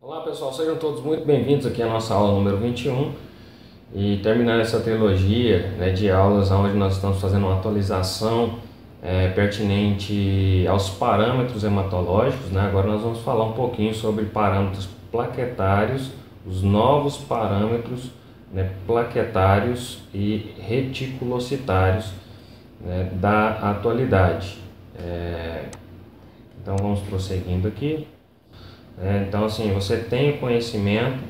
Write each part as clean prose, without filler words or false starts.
Olá pessoal, sejam todos muito bem-vindos aqui à nossa aula número 21 e terminando essa trilogia, de aulas onde nós estamos fazendo uma atualização pertinente aos parâmetros hematológicos, Agora nós vamos falar um pouquinho sobre parâmetros plaquetários, os novos parâmetros, plaquetários e reticulocitários, da atualidade. Então vamos prosseguindo aqui. Então, assim, você tem o conhecimento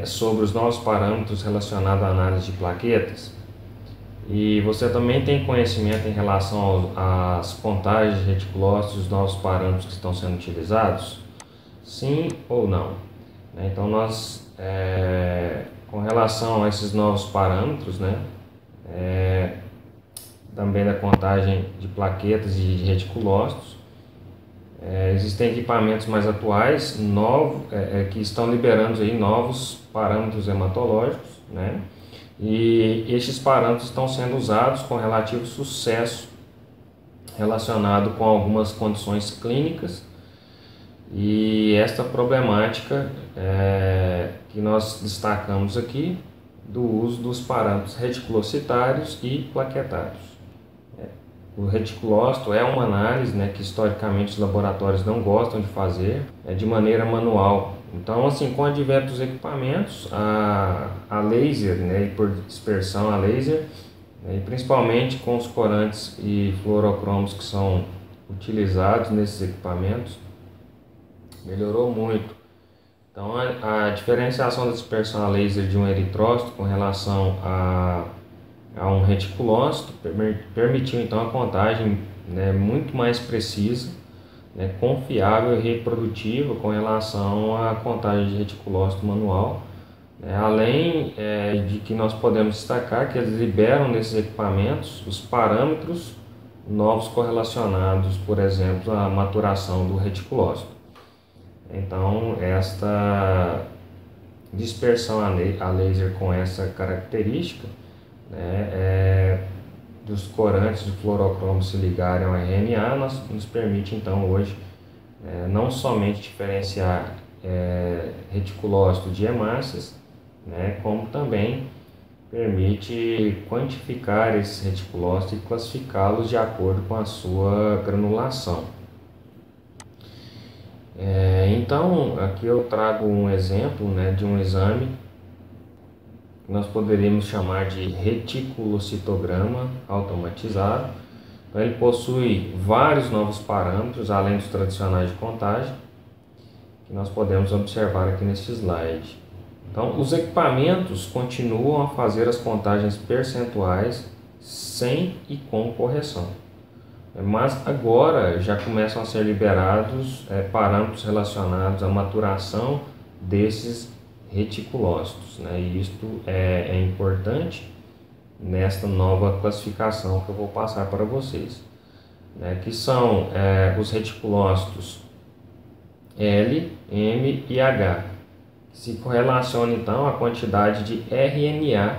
sobre os novos parâmetros relacionados à análise de plaquetas e você também tem conhecimento em relação às contagens de reticulócitos, os novos parâmetros que estão sendo utilizados? Sim ou não? Então, com relação a esses novos parâmetros, também da contagem de plaquetas e de reticulócitos, existem equipamentos mais atuais, novos, que estão liberando aí novos parâmetros hematológicos, E estes parâmetros estão sendo usados com relativo sucesso relacionado com algumas condições clínicas e esta problemática que nós destacamos aqui do uso dos parâmetros reticulocitários e plaquetários. O reticulócito é uma análise que historicamente os laboratórios não gostam de fazer de maneira manual. Então, assim, com o advento dos equipamentos, a laser, e por dispersão a laser, e principalmente com os corantes e fluorocromos que são utilizados nesses equipamentos, melhorou muito. Então, a diferenciação da dispersão a laser de um eritrócito com relação a um reticulócito permitiu então a contagem muito mais precisa, confiável e reprodutiva com relação à contagem de reticulócito manual, além de que nós podemos destacar que eles liberam nesses equipamentos os parâmetros novos correlacionados, por exemplo, à maturação do reticulócito. Então, esta dispersão a laser com essa característica dos corantes de fluorocromo se ligarem ao RNA, nos permite então hoje não somente diferenciar reticulócito de hemácias, como também permite quantificar esses reticulócitos e classificá-los de acordo com a sua granulação. Então aqui eu trago um exemplo de um exame nós poderíamos chamar de reticulocitograma automatizado. Então, ele possui vários novos parâmetros, além dos tradicionais de contagem, que nós podemos observar aqui neste slide. Então, os equipamentos continuam a fazer as contagens percentuais sem e com correção. Mas agora já começam a ser liberados parâmetros relacionados à maturação desses reticulócitos, e isto é importante nesta nova classificação que eu vou passar para vocês, que são os reticulócitos L, M e H, que se correlaciona então à quantidade de RNA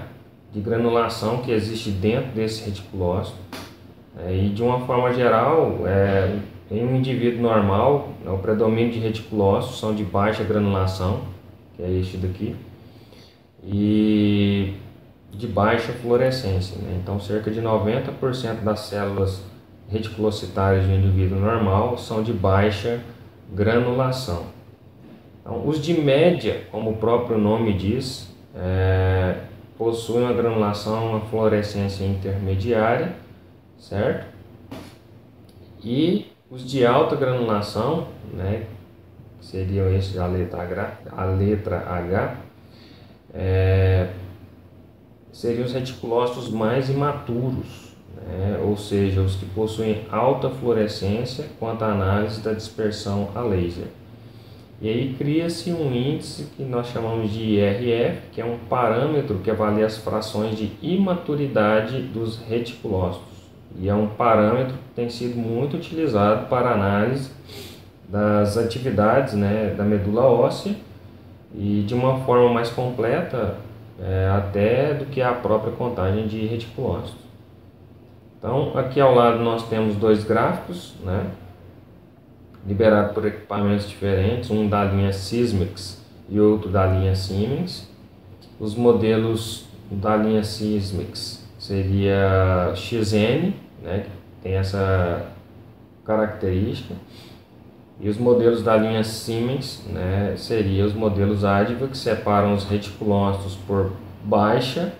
de granulação que existe dentro desse reticulócito, e de uma forma geral, em um indivíduo normal, o predomínio de reticulócitos são de baixa granulação, que é este daqui, e de baixa fluorescência, Então, cerca de 90% das células reticulocitárias de um indivíduo normal são de baixa granulação. Então, os de média, como o próprio nome diz, possuem uma granulação, uma fluorescência intermediária, certo? E os de alta granulação, seriam esses a letra H, seriam os reticulócitos mais imaturos, ou seja, os que possuem alta fluorescência quanto à análise da dispersão a laser. E aí cria-se um índice que nós chamamos de IRF, que é um parâmetro que avalia as frações de imaturidade dos reticulócitos. E é um parâmetro que tem sido muito utilizado para análise das atividades da medula óssea e de uma forma mais completa até do que a própria contagem de reticulócitos. Então, aqui ao lado nós temos dois gráficos, liberado por equipamentos diferentes, um da linha Sysmex e outro da linha Siemens. Os modelos da linha Sysmex seria XN, né, que tem essa característica, e os modelos da linha Siemens, né, seriam os modelos ADVA, que separam os reticulócitos por baixa,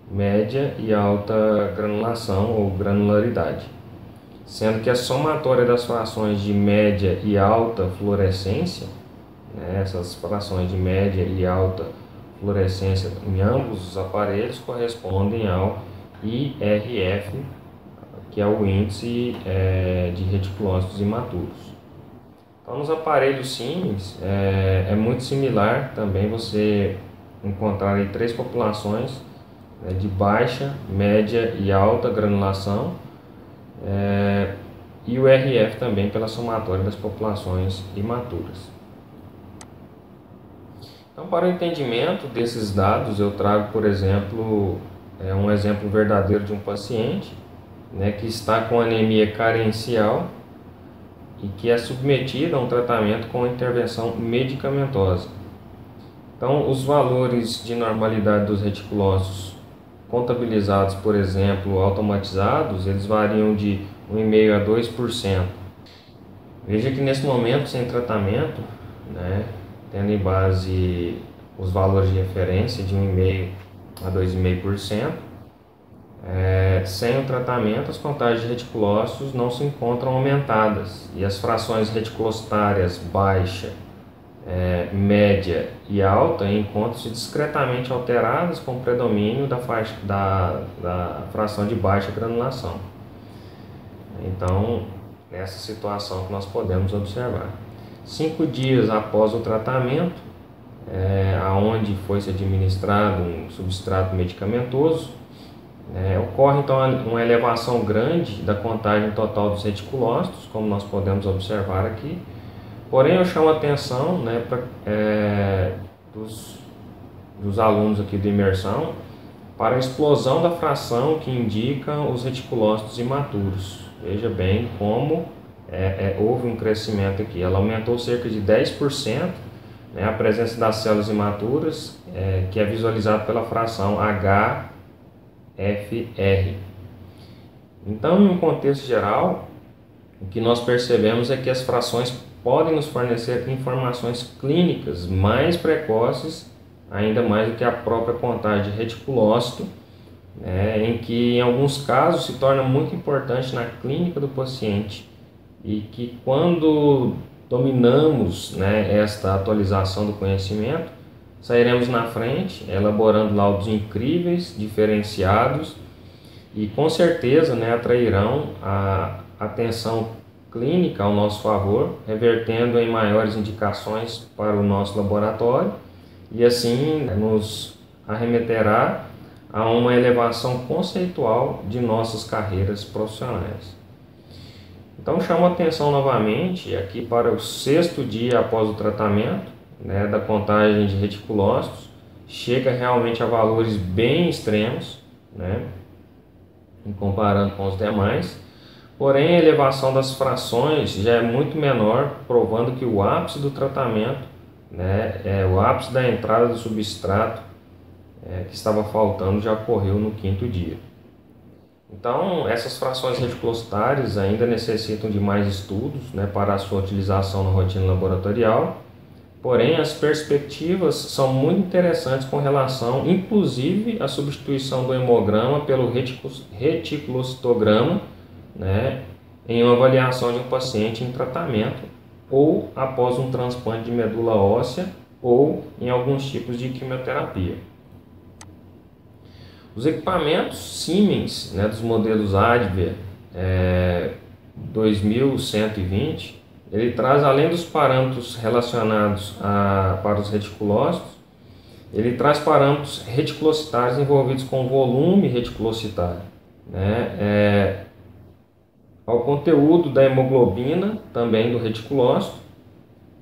média e alta granulação ou granularidade, sendo que a somatória das frações de média e alta fluorescência, né, essas frações de média e alta fluorescência em ambos os aparelhos correspondem ao IRF, que é o índice de reticulócitos imaturos. Então, nos aparelhos Siemens é muito similar também você encontrar aí 3 populações, né, de baixa, média e alta granulação, e o RF também pela somatória das populações imaturas. Então, para o entendimento desses dados, eu trago, por exemplo, um exemplo verdadeiro de um paciente, né, que está com anemia carencial e que é submetido a um tratamento com intervenção medicamentosa. Então, os valores de normalidade dos reticulócitos contabilizados, por exemplo, automatizados, eles variam de 1,5% a 2%. Veja que nesse momento, sem tratamento, né, tendo em base os valores de referência de 1,5% a 2,5%, sem o tratamento, as contagens de reticulócitos não se encontram aumentadas e as frações reticulocitárias baixa, média e alta encontram-se discretamente alteradas com predomínio da fração de baixa granulação. Então, nessa situação que nós podemos observar. 5 dias após o tratamento, aonde foi-se administrado um substrato medicamentoso, ocorre então uma elevação grande da contagem total dos reticulócitos, como nós podemos observar aqui. Porém, eu chamo a atenção, né, dos alunos aqui de imersão para a explosão da fração que indica os reticulócitos imaturos. Veja bem como houve um crescimento aqui. Ela aumentou cerca de 10%, né, a presença das células imaturas, que é visualizado pela fração HFR. Então, em um contexto geral, o que nós percebemos é que as frações podem nos fornecer informações clínicas mais precoces, ainda mais do que a própria contagem de reticulócito, em que em alguns casos se torna muito importante na clínica do paciente, e que quando dominamos, né, esta atualização do conhecimento, sairemos na frente elaborando laudos incríveis, diferenciados, e com certeza, né, atrairão a atenção clínica ao nosso favor, revertendo em maiores indicações para o nosso laboratório, e assim nos arremeterá a uma elevação conceitual de nossas carreiras profissionais. Então, chamo a atenção novamente aqui para o 6º dia após o tratamento, né, da contagem de reticulócitos, chega realmente a valores bem extremos, né, em comparando com os demais. Porém, a elevação das frações já é muito menor, provando que o ápice do tratamento, né, o ápice da entrada do substrato que estava faltando já ocorreu no 5º dia. Então, essas frações reticulocitárias ainda necessitam de mais estudos, né, para a sua utilização na rotina laboratorial. Porém, as perspectivas são muito interessantes com relação, inclusive, à substituição do hemograma pelo reticulocitograma, né, em uma avaliação de um paciente em tratamento ou após um transplante de medula óssea ou em alguns tipos de quimioterapia. Os equipamentos Siemens, né, dos modelos Adver 2120, ele traz, além dos parâmetros relacionados para os reticulócitos, ele traz parâmetros reticulocitários envolvidos com volume reticulocitário, né, ao conteúdo da hemoglobina também do reticulócito,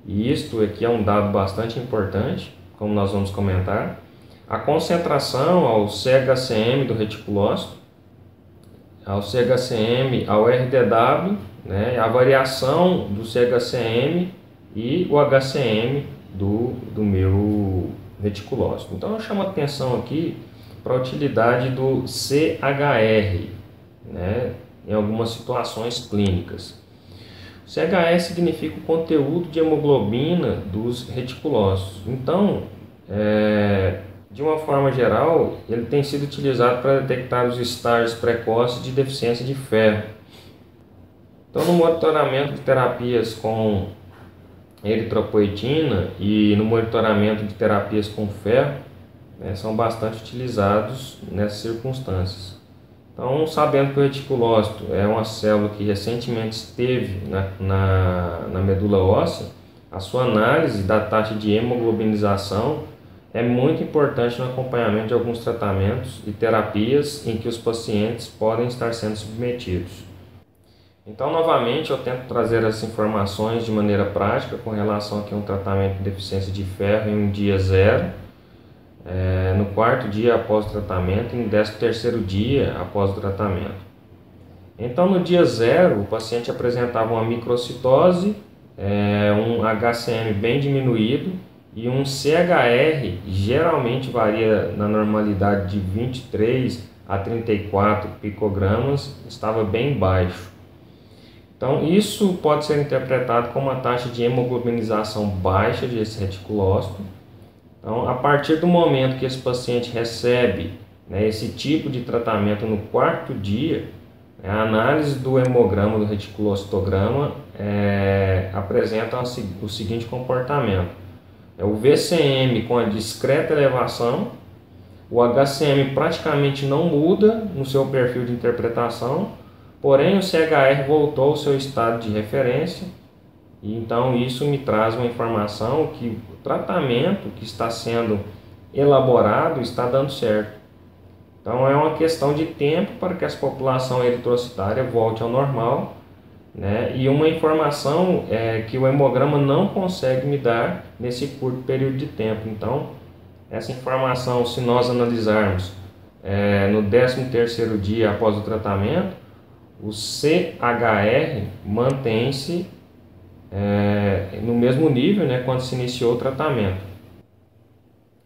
e isto aqui é um dado bastante importante, como nós vamos comentar, a concentração ao CHCM do reticulócito, ao CHCM, ao RDW, né, a variação do CHCM e o HCM do meu reticulócito. Então eu chamo a atenção aqui para a utilidade do CHR, né, em algumas situações clínicas. O CHR significa o conteúdo de hemoglobina dos reticulócitos. Então, de uma forma geral, ele tem sido utilizado para detectar os estágios precoces de deficiência de ferro. Então, no monitoramento de terapias com eritropoetina e no monitoramento de terapias com ferro, né, são bastante utilizados nessas circunstâncias. Então, sabendo que o reticulócito é uma célula que recentemente esteve na medula óssea, a sua análise da taxa de hemoglobinização é muito importante no acompanhamento de alguns tratamentos e terapias em que os pacientes podem estar sendo submetidos. Então, novamente, eu tento trazer as informações de maneira prática com relação aqui a um tratamento de deficiência de ferro em um dia 0, no 4º dia após o tratamento e no 13º dia após o tratamento. Então, no dia 0, o paciente apresentava uma microcitose, um HCM bem diminuído e um CHR geralmente varia na normalidade de 23 a 34 picogramas, estava bem baixo. Então, isso pode ser interpretado como uma taxa de hemoglobinização baixa desse reticulócito. Então, a partir do momento que esse paciente recebe, né, esse tipo de tratamento no 4º dia, a análise do hemograma, do reticulocitograma, apresenta o seguinte comportamento. O VCM com a discreta elevação, o HCM praticamente não muda no seu perfil de interpretação, porém o CHR voltou ao seu estado de referência, e então isso me traz uma informação que o tratamento que está sendo elaborado está dando certo. Então é uma questão de tempo para que essa população eritrocitária volte ao normal, né? E uma informação que o hemograma não consegue me dar nesse curto período de tempo. Então, essa informação, se nós analisarmos no 13º dia após o tratamento, o CHR mantém-se no mesmo nível, né, quando se iniciou o tratamento.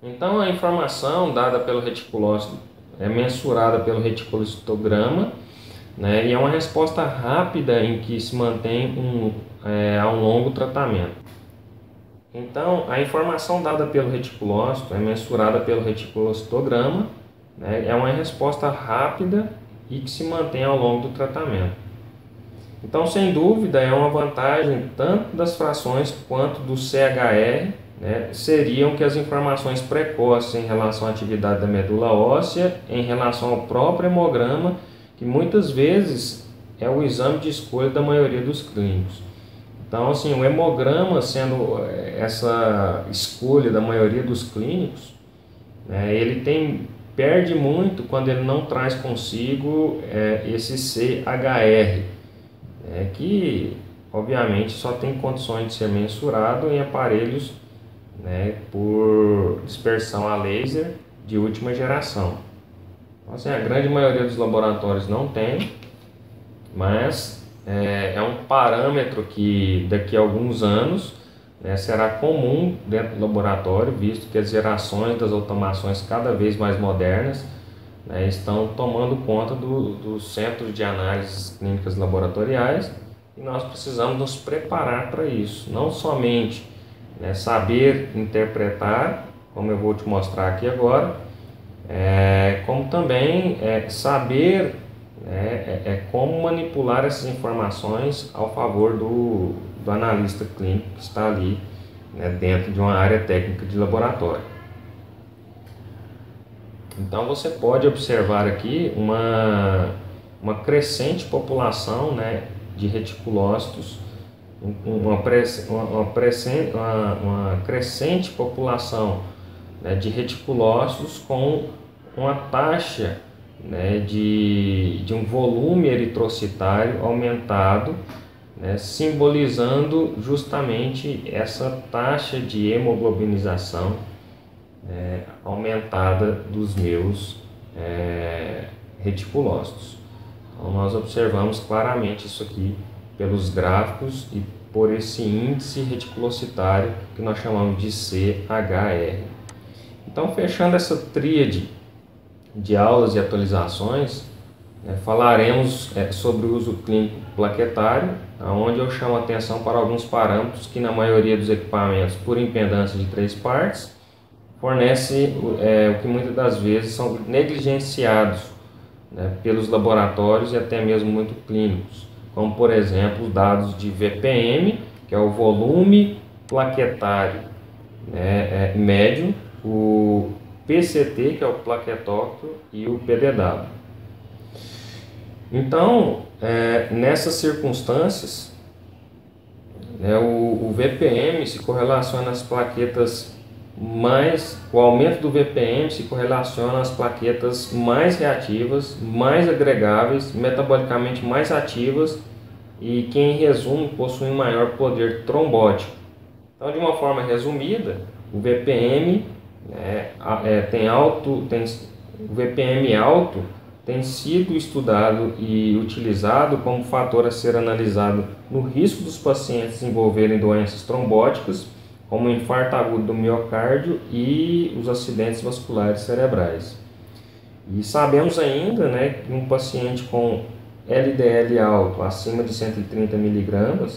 Então, a informação dada pelo reticulócito é mensurada pelo reticulocitograma, né, e é uma resposta rápida em que se mantém a um longo tratamento. Então, a informação dada pelo reticulócito é mensurada pelo reticulocitograma, né, é uma resposta rápida e que se mantém ao longo do tratamento. Então, sem dúvida, é uma vantagem tanto das frações quanto do CHR, né, seriam que as informações precoces em relação à atividade da medula óssea, em relação ao próprio hemograma, que muitas vezes é o exame de escolha da maioria dos clínicos. Então, assim, o hemograma sendo essa escolha da maioria dos clínicos, né, ele perde muito quando ele não traz consigo esse CHR, que obviamente só tem condições de ser mensurado em aparelhos, né, por dispersão a laser de última geração. Então, assim, a grande maioria dos laboratórios não tem, mas é um parâmetro que daqui a alguns anos, né, será comum dentro do laboratório, visto que as gerações das automações cada vez mais modernas, né, estão tomando conta dos centros de análises clínicas laboratoriais, e nós precisamos nos preparar para isso, não somente, né, saber interpretar, como eu vou te mostrar aqui agora, como também saber como manipular essas informações ao favor do analista clínico que está ali, né, dentro de uma área técnica de laboratório. Então você pode observar aqui uma crescente população, né, de reticulócitos, uma crescente população, né, de reticulócitos com uma taxa, né, de um volume eritrocitário aumentado, né, simbolizando justamente essa taxa de hemoglobinização aumentada dos meus reticulócitos. Então, nós observamos claramente isso aqui pelos gráficos e por esse índice reticulocitário que nós chamamos de CHR. Então, fechando essa tríade de aulas e atualizações, falaremos sobre o uso clínico plaquetário, onde eu chamo a atenção para alguns parâmetros que na maioria dos equipamentos por impedância de 3 partes fornece o que muitas das vezes são negligenciados pelos laboratórios e até mesmo muito clínicos, como por exemplo os dados de VPM, que é o volume plaquetário médio, o PCT, que é o plaquetómetro, e o PDW. Então, nessas circunstâncias, o VPM se correlaciona às plaquetas o aumento do VPM se correlaciona às plaquetas mais reativas, mais agregáveis, metabolicamente mais ativas e que, em resumo, possuem maior poder trombótico. Então, de uma forma resumida, o VPM o VPM alto tem sido estudado e utilizado como fator a ser analisado no risco dos pacientes desenvolverem doenças trombóticas, como o infarto agudo do miocárdio e os acidentes vasculares cerebrais. E sabemos ainda que um paciente com LDL alto, acima de 130 mg,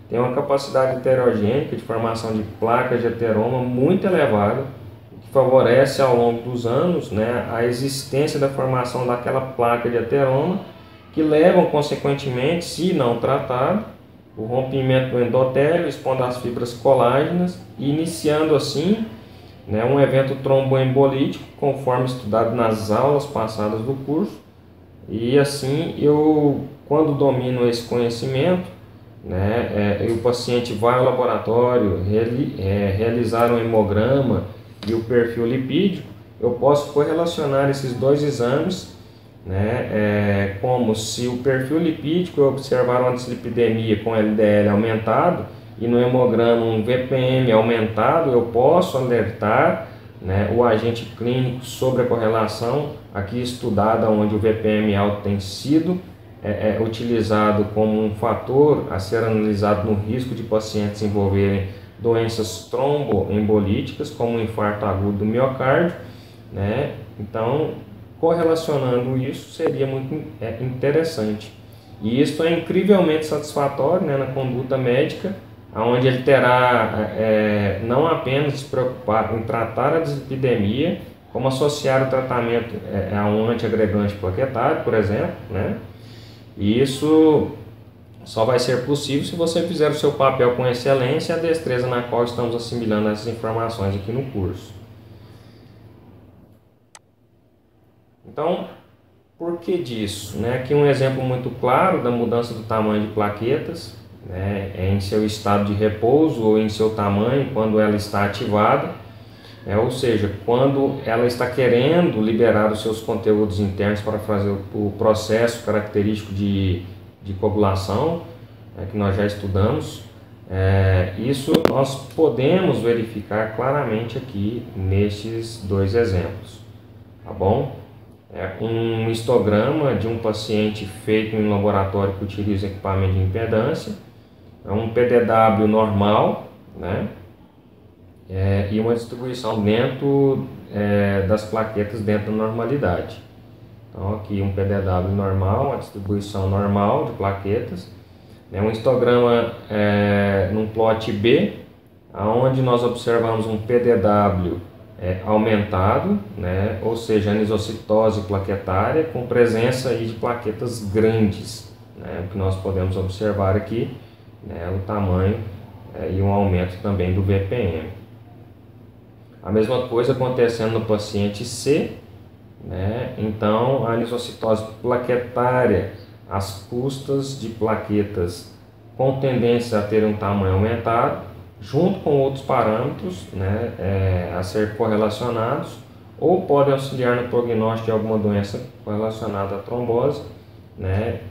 tem uma capacidade heterogênica de formação de placas de ateroma muito elevada, que favorece ao longo dos anos a existência da formação daquela placa de ateroma, que levam consequentemente, se não tratado, o rompimento do endotélio, expondo as fibras colágenas e iniciando assim um evento tromboembolítico, conforme estudado nas aulas passadas do curso. E assim, quando domino esse conhecimento, o paciente vai ao laboratório realizar um hemograma e o perfil lipídico, eu posso correlacionar esses dois exames, como se o perfil lipídico eu observar uma dislipidemia com LDL aumentado e no hemograma um VPM aumentado, eu posso alertar o agente clínico sobre a correlação aqui estudada, onde o VPM alto tem sido utilizado como um fator a ser analisado no risco de pacientes envolverem doenças tromboembolíticas, como o infarto agudo do miocárdio, Então, correlacionando isso seria muito interessante. E isso é incrivelmente satisfatório na conduta médica, onde ele terá não apenas se preocupar em tratar a dislipidemia, como associar o tratamento a um antiagregante plaquetário, por exemplo, E isso só vai ser possível se você fizer o seu papel com excelência e a destreza na qual estamos assimilando essas informações aqui no curso. Então, por que disso? Aqui um exemplo muito claro da mudança do tamanho de plaquetas, em seu estado de repouso ou em seu tamanho quando ela está ativada, ou seja, quando ela está querendo liberar os seus conteúdos internos para fazer o processo característico de coagulação, que nós já estudamos. Isso nós podemos verificar claramente aqui nestes dois exemplos, tá bom? Um histograma de um paciente feito em um laboratório que utiliza equipamento de impedância, um PDW normal, e uma distribuição dentro das plaquetas dentro da normalidade. Então aqui um PDW normal, uma distribuição normal de plaquetas, um histograma num plot B, onde nós observamos um PDW aumentado, ou seja, anisocitose plaquetária com presença aí de plaquetas grandes, o que nós podemos observar aqui, o tamanho e um aumento também do VPM. A mesma coisa acontecendo no paciente C, então a anisocitose plaquetária às custas de plaquetas com tendência a ter um tamanho aumentado, junto com outros parâmetros a ser correlacionados, ou podem auxiliar no prognóstico de alguma doença correlacionada à trombose,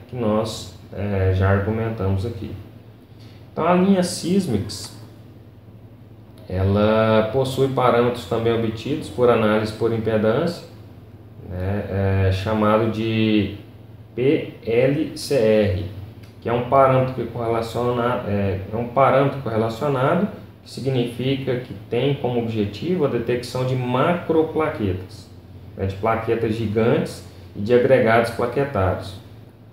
que nós já argumentamos aqui. Então a linha Sysmex, ela possui parâmetros também obtidos por análise por impedância, chamado de PLCR, que é um parâmetro correlacionado, que significa que tem como objetivo a detecção de macroplaquetas, né, de plaquetas gigantes e de agregados plaquetários.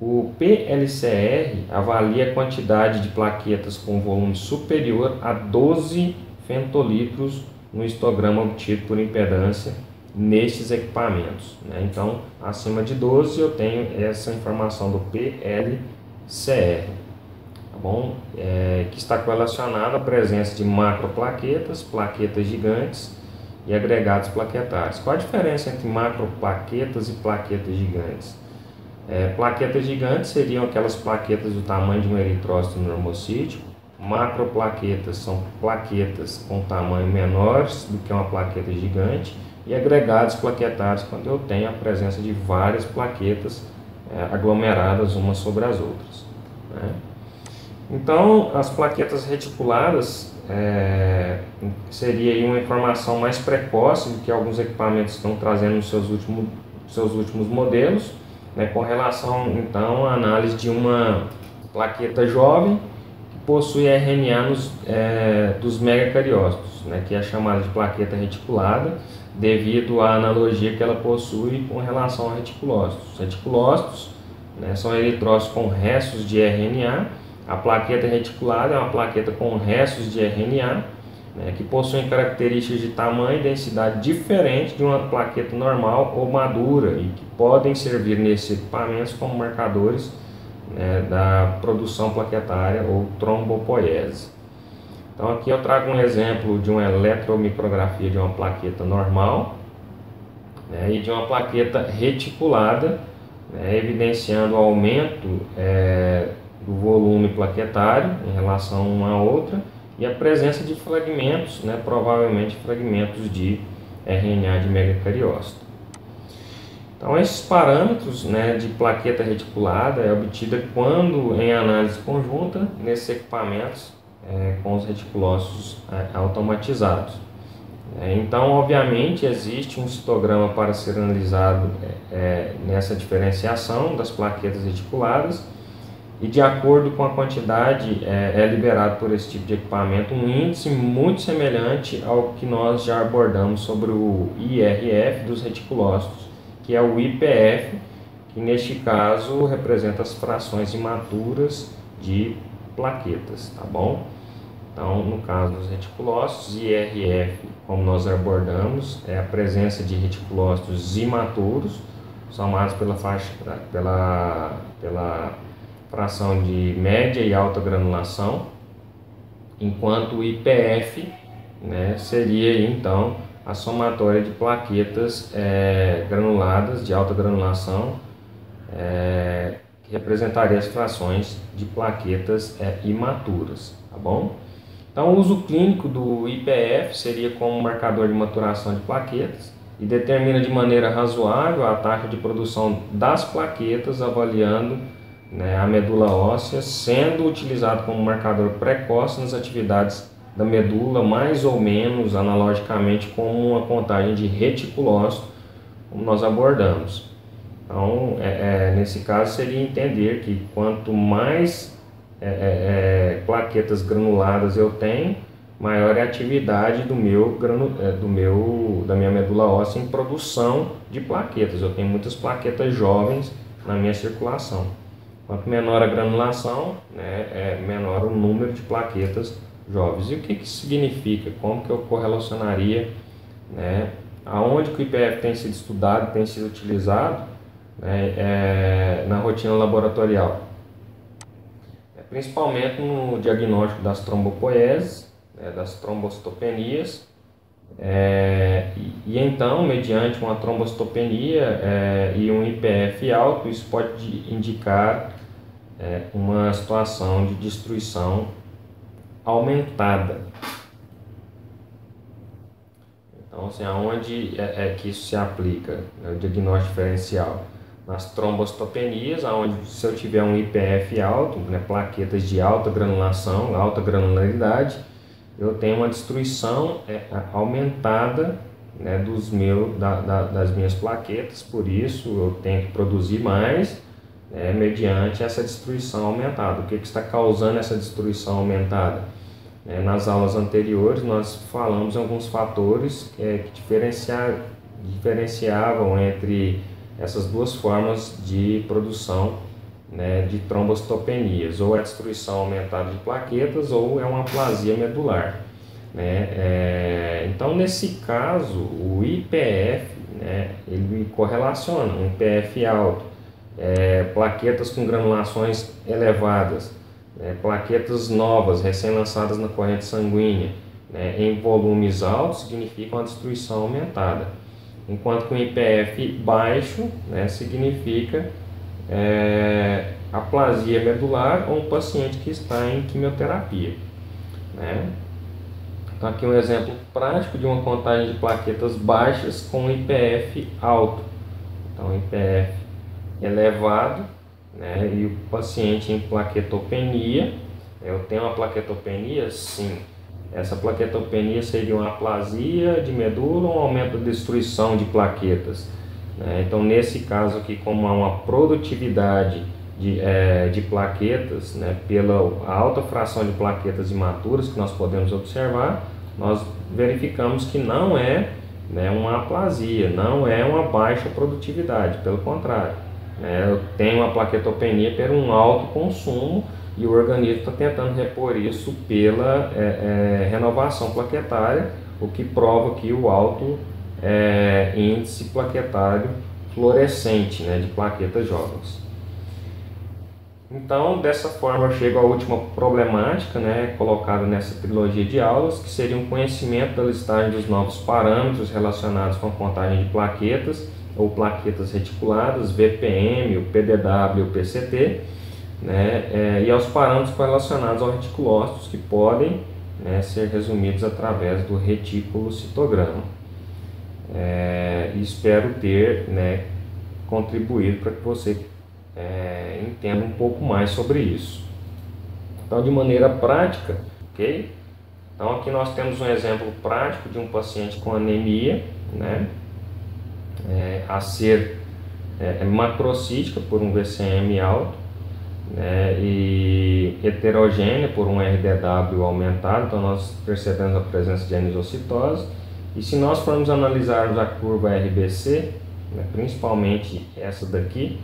O PLCR avalia a quantidade de plaquetas com volume superior a 12 femtolitros no histograma obtido por impedância nestes equipamentos, né? Então, acima de 12 eu tenho essa informação do PLCR, tá bom? Que está correlacionado à presença de macroplaquetas, plaquetas gigantes e agregados plaquetários. Qual a diferença entre macroplaquetas e plaquetas gigantes? Plaquetas gigantes seriam aquelas plaquetas do tamanho de um eritrócito normocítico. Macroplaquetas são plaquetas com tamanho menores do que uma plaqueta gigante, e agregados plaquetários quando eu tenho a presença de várias plaquetas aglomeradas umas sobre as outras, né? Então, as plaquetas reticuladas seria aí uma informação mais precoce do que alguns equipamentos estão trazendo nos seus últimos modelos, né, com relação então à análise de uma plaqueta jovem que possui RNA dos megacariócitos, né, que é chamada de plaqueta reticulada, devido à analogia que ela possui com relação a reticulócitos. Os reticulócitos, né, são eritrócitos com restos de RNA. A plaqueta reticulada é uma plaqueta com restos de RNA, né, que possuem características de tamanho e densidade diferente de uma plaqueta normal ou madura e que podem servir nesses equipamentos como marcadores, né, da produção plaquetária ou trombopoiese. Então aqui eu trago um exemplo de uma eletromicrografia de uma plaqueta normal, né, e de uma plaqueta reticulada, né, evidenciando o aumento do volume plaquetário em relação uma a outra e a presença de fragmentos, né, provavelmente fragmentos de RNA de megacariócito. Então esses parâmetros, né, de plaqueta reticulada é obtida quando em análise conjunta nesses equipamentos com os reticulócitos automatizados. Então, obviamente, existe um citograma para ser analisado nessa diferenciação das plaquetas reticuladas, e de acordo com a quantidade é liberado por esse tipo de equipamento um índice muito semelhante ao que nós já abordamos sobre o IRF dos reticulócitos, que é o IPF, que neste caso representa as frações imaturas de plaquetas, tá bom? Então, no caso dos reticulócitos, IRF, como nós abordamos, é a presença de reticulócitos imaturos, somados pela fração de média e alta granulação, enquanto o IPF, né, seria então a somatória de plaquetas granuladas de alta granulação, que representaria as frações de plaquetas imaturas, tá bom? Então, o uso clínico do IPF seria como marcador de maturação de plaquetas e determina de maneira razoável a taxa de produção das plaquetas, avaliando, né, a medula óssea, sendo utilizado como marcador precoce nas atividades da medula, mais ou menos analogicamente como uma contagem de reticulócito, como nós abordamos. Então, nesse caso, seria entender que quanto mais plaquetas granuladas eu tenho, maior é a atividade da minha medula óssea em produção de plaquetas. Eu tenho muitas plaquetas jovens na minha circulação. Quanto menor a granulação, né, menor o número de plaquetas jovens. E o que isso significa? Como que eu correlacionaria, né, aonde que o IPF tem sido estudado, tem sido utilizado, né, na rotina laboratorial? Principalmente no diagnóstico das trombopoieses, das trombocitopenias, e então, mediante uma trombocitopenia e um IPF alto, isso pode indicar uma situação de destruição aumentada. Então, assim, aonde que isso se aplica, né, o diagnóstico diferencial? Nas trombocitopenias, onde se eu tiver um IPF alto, né, plaquetas de alta granulação, alta granularidade, eu tenho uma destruição aumentada, né, das minhas plaquetas, por isso eu tenho que produzir mais, mediante essa destruição aumentada. O que está causando essa destruição aumentada? Nas aulas anteriores nós falamos em alguns fatores que diferenciavam entre essas duas formas de produção, de trombocitopenias, ou é a destruição aumentada de plaquetas ou é uma aplasia medular. Então, nesse caso, o IPF, ele correlaciona um IPF alto, plaquetas com granulações elevadas, plaquetas novas, recém-lançadas na corrente sanguínea, em volumes altos, significa uma destruição aumentada, enquanto que um IPF baixo, significa aplasia medular ou um paciente que está em quimioterapia. Então, aqui um exemplo prático de uma contagem de plaquetas baixas com IPF alto. Então, IPF elevado, e o paciente em plaquetopenia. Eu tenho uma plaquetopenia? Sim. Essa plaquetopenia seria uma aplasia de medula ou um aumento da destruição de plaquetas. Então, nesse caso aqui, como há uma produtividade de plaquetas, pela alta fração de plaquetas imaturas que nós podemos observar, nós verificamos que não é uma aplasia, não é uma baixa produtividade, pelo contrário. Eu tenho uma plaquetopenia por um alto consumo e o organismo está tentando repor isso pela renovação plaquetária, o que prova aqui o alto índice plaquetário fluorescente, de plaquetas jovens. Então, dessa forma, eu chego à última problemática, colocada nessa trilogia de aulas, que seria um conhecimento da listagem dos novos parâmetros relacionados com a contagem de plaquetas ou plaquetas reticuladas, VPM, o PDW e o PCT, e aos parâmetros correlacionados aos reticulócitos, que podem ser resumidos através do reticulocitograma. E espero ter contribuído para que você entenda um pouco mais sobre isso. Então, de maneira prática, ok? Então, aqui nós temos um exemplo prático de um paciente com anemia, a ser macrocítica por um VCM alto, e heterogênea por um RDW aumentado. Então, nós percebemos a presença de anisocitose. E se nós formos analisarmos a curva RBC, principalmente essa daqui,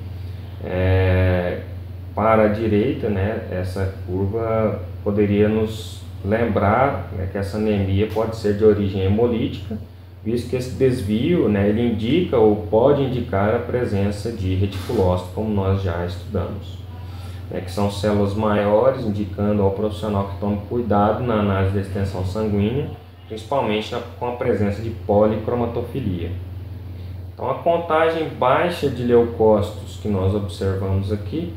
para a direita, essa curva poderia nos lembrar que essa anemia pode ser de origem hemolítica, visto que esse desvio ele indica ou pode indicar a presença de reticulócito, como nós já estudamos, que são células maiores, indicando ao profissional que tome cuidado na análise da extensão sanguínea, principalmente com a presença de policromatofilia. Então, a contagem baixa de leucócitos que nós observamos aqui,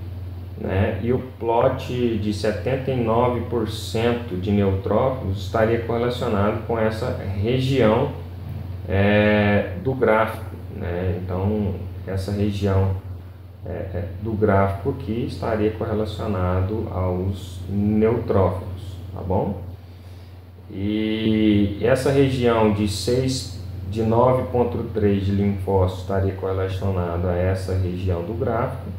e o plot de 79% de neutrófilos estaria correlacionado com essa região do gráfico. Então, essa região do gráfico aqui estaria correlacionado aos neutrófilos, tá bom? E essa região de 9,3 de linfócitos estaria correlacionado a essa região do gráfico,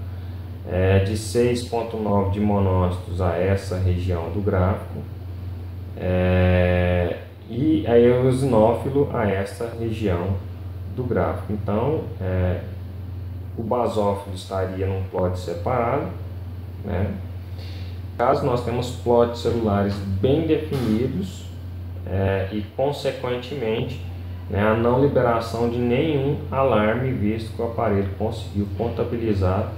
de 6,9 de monócitos a essa região do gráfico, e a eosinófilo a essa região do gráfico. Então, o basófilo estaria num plot separado. Caso nós temos plots celulares bem definidos, e consequentemente a não liberação de nenhum alarme, visto que o aparelho conseguiu contabilizar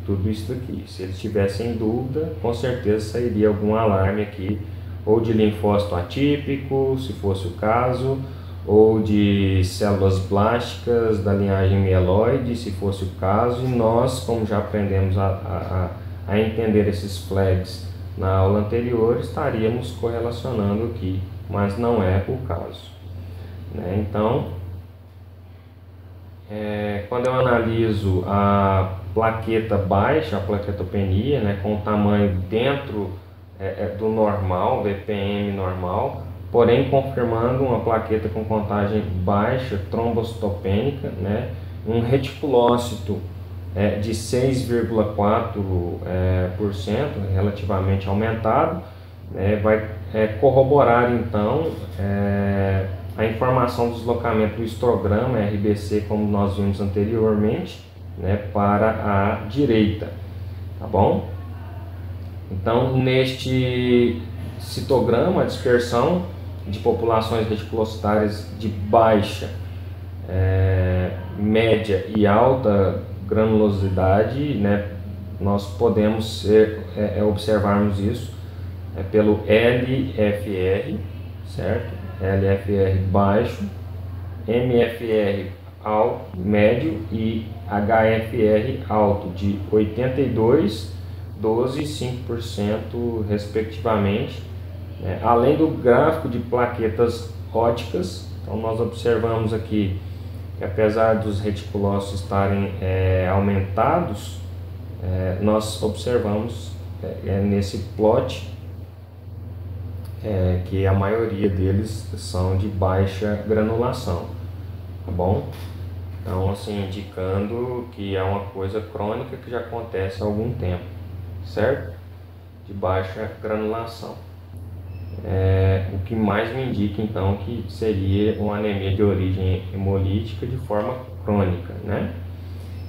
tudo isso daqui. Se eles tivessem dúvida, com certeza sairia algum alarme aqui, ou de linfócito atípico, se fosse o caso, ou de células blásticas da linhagem mieloide, se fosse o caso. E nós, como já aprendemos a entender esses flags na aula anterior, estaríamos correlacionando aqui, mas não é o caso. Então, quando eu analiso a plaqueta baixa, a plaquetopenia, com o tamanho dentro do normal, VPM normal, porém confirmando uma plaqueta com contagem baixa, trombocitopênica, um reticulócito de 6,4%, relativamente aumentado, vai corroborar então a informação do deslocamento do histograma RBC, como nós vimos anteriormente, para a direita, tá bom? Então, neste citograma, a dispersão de populações reticulocitárias de baixa, média e alta granulosidade, nós podemos observarmos isso pelo LFR, certo? LFR baixo, MFR médio e HFR alto, de 82%, 12% e 5%, respectivamente. Além do gráfico de plaquetas óticas, então nós observamos aqui que, apesar dos reticulócitos estarem aumentados, nós observamos nesse plot que a maioria deles são de baixa granulação, tá bom? Então, assim, indicando que é uma coisa crônica que já acontece há algum tempo, certo? De baixa granulação. O que mais me indica então que seria uma anemia de origem hemolítica de forma crônica,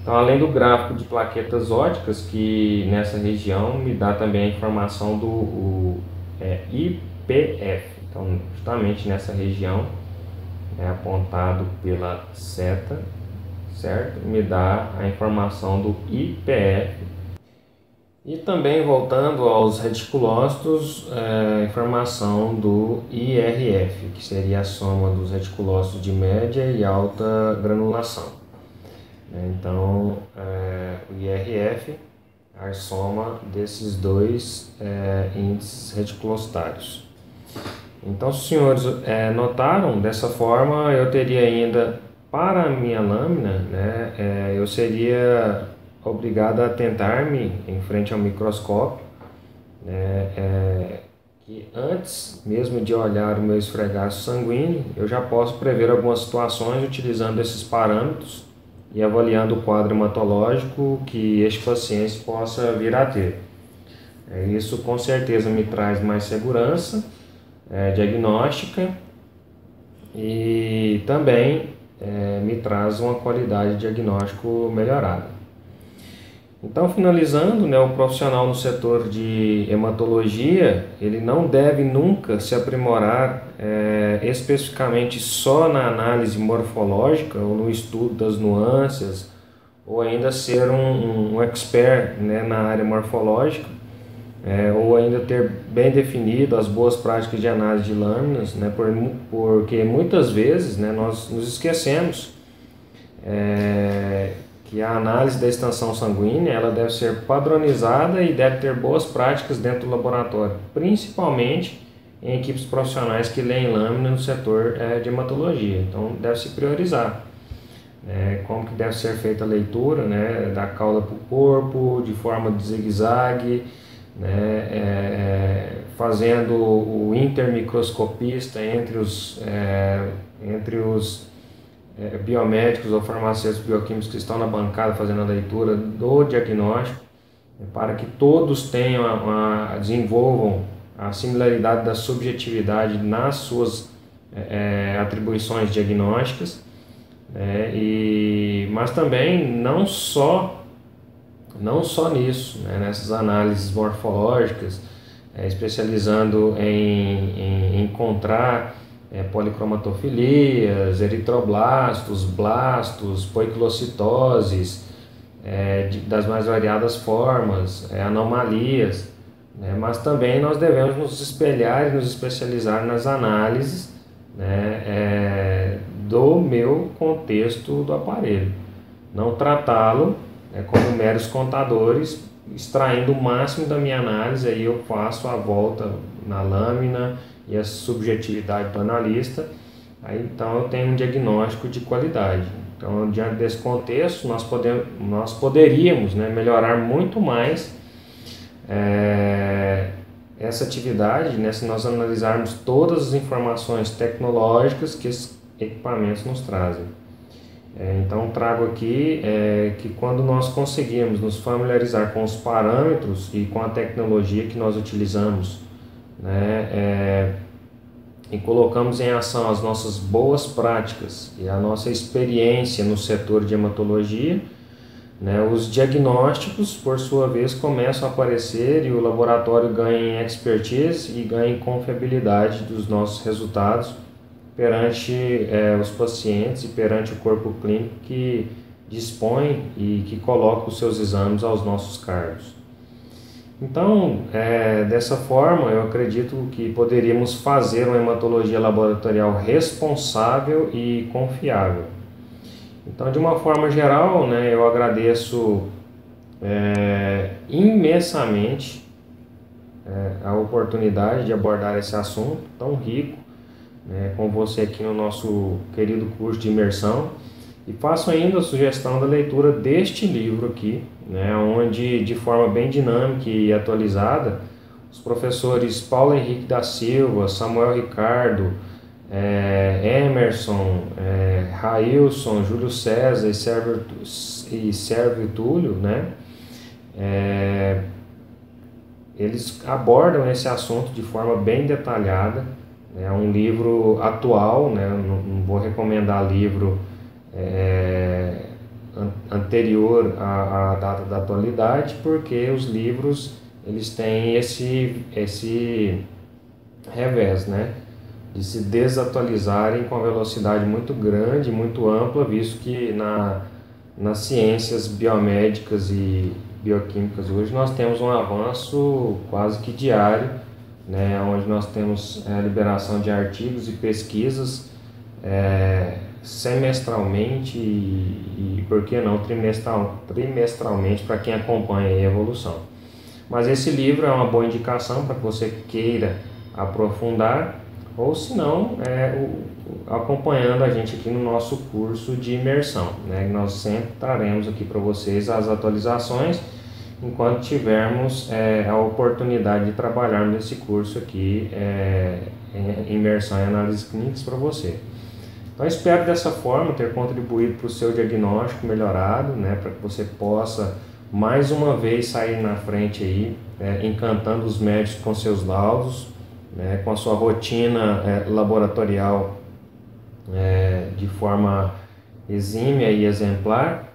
Então, além do gráfico de plaquetas óticas, que nessa região me dá também a informação do IPF. Então, justamente nessa região, apontado pela seta, certo? Me dá a informação do IPF. E também, voltando aos reticulócitos, informação do IRF, que seria a soma dos reticulócitos de média e alta granulação. Então, o IRF é a soma desses dois índices reticulocitários. Então, se os senhores notaram, dessa forma eu teria ainda, para a minha lâmina, eu seria obrigado a tentar-me em frente ao microscópio, que antes mesmo de olhar o meu esfregaço sanguíneo, eu já posso prever algumas situações utilizando esses parâmetros e avaliando o quadro hematológico que este paciente possa vir a ter. Isso com certeza me traz mais segurança diagnóstica e também me traz uma qualidade de diagnóstico melhorada. Então, finalizando, o profissional no setor de hematologia, ele não deve nunca se aprimorar especificamente só na análise morfológica ou no estudo das nuances, ou ainda ser um expert na área morfológica, ou ainda ter bem definido as boas práticas de análise de lâminas, porque muitas vezes nós nos esquecemos que a análise da extensão sanguínea ela deve ser padronizada e deve ter boas práticas dentro do laboratório, principalmente em equipes profissionais que leem lâmina no setor de hematologia. Então deve se priorizar como que deve ser feita a leitura da cauda para o corpo, de forma de zigue-zague, fazendo o intermicroscopista entre os biomédicos ou farmacêuticos bioquímicos que estão na bancada fazendo a leitura do diagnóstico, para que todos desenvolvam a similaridade da subjetividade nas suas atribuições diagnósticas, mas também não só nisso, nessas análises morfológicas, especializando em encontrar policromatofilias, eritroblastos, blastos, poiquilocitoses, das mais variadas formas, anomalias, mas também nós devemos nos espelhar e nos especializar nas análises do meu contexto do aparelho, não tratá-lo como meros contadores, extraindo o máximo da minha análise. Aí eu faço a volta na lâmina e a subjetividade do analista, aí então eu tenho um diagnóstico de qualidade. Então, diante desse contexto, nós poderíamos melhorar muito mais essa atividade, se nós analisarmos todas as informações tecnológicas que esses equipamentos nos trazem. Então trago aqui que quando nós conseguimos nos familiarizar com os parâmetros e com a tecnologia que nós utilizamos, né, e colocamos em ação as nossas boas práticas e a nossa experiência no setor de hematologia, né, os diagnósticos, por sua vez, começam a aparecer e o laboratório ganha em expertise e ganha em confiabilidade dos nossos resultados perante os pacientes e perante o corpo clínico que dispõe e que coloca os seus exames aos nossos cargos. Então, dessa forma, eu acredito que poderíamos fazer uma hematologia laboratorial responsável e confiável. Então, de uma forma geral, né, eu agradeço imensamente a oportunidade de abordar esse assunto tão rico, né, com você aqui no nosso querido curso de imersão, e faço ainda a sugestão da leitura deste livro aqui, né, onde de forma bem dinâmica e atualizada os professores Paulo Henrique da Silva, Samuel Ricardo, Emerson, Railson, Júlio César e Sérvio Túlio, né, eles abordam esse assunto de forma bem detalhada. É um livro atual, né? Não vou recomendar livro anterior à data da atualidade, porque os livros eles têm esse revés, né, de se desatualizarem com uma velocidade muito grande, muito ampla, visto que nas ciências biomédicas e bioquímicas hoje nós temos um avanço quase que diário, né, onde nós temos a liberação de artigos e pesquisas semestralmente e por que não trimestralmente para quem acompanha a evolução. Mas esse livro é uma boa indicação para que você queira aprofundar, ou se não, acompanhando a gente aqui no nosso curso de imersão, né? Nós sempre traremos aqui para vocês as atualizações enquanto tivermos a oportunidade de trabalhar nesse curso aqui, em imersão em análises clínicas para você. Então espero dessa forma ter contribuído para o seu diagnóstico melhorado, né, para que você possa mais uma vez sair na frente aí, encantando os médicos com seus laudos, né, com a sua rotina laboratorial de forma exímia e exemplar,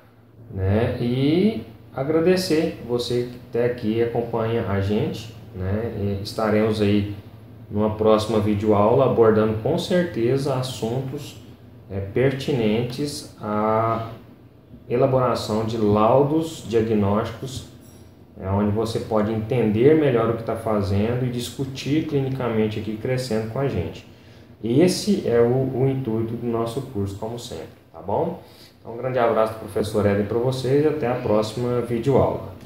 né, e agradecer você que até aqui acompanha a gente, né, e estaremos aí numa próxima videoaula abordando com certeza assuntos pertinentes à elaboração de laudos diagnósticos, onde você pode entender melhor o que está fazendo e discutir clinicamente aqui, crescendo com a gente. Esse é o intuito do nosso curso, como sempre, tá bom? Então, um grande abraço do professor Éden para vocês e até a próxima videoaula.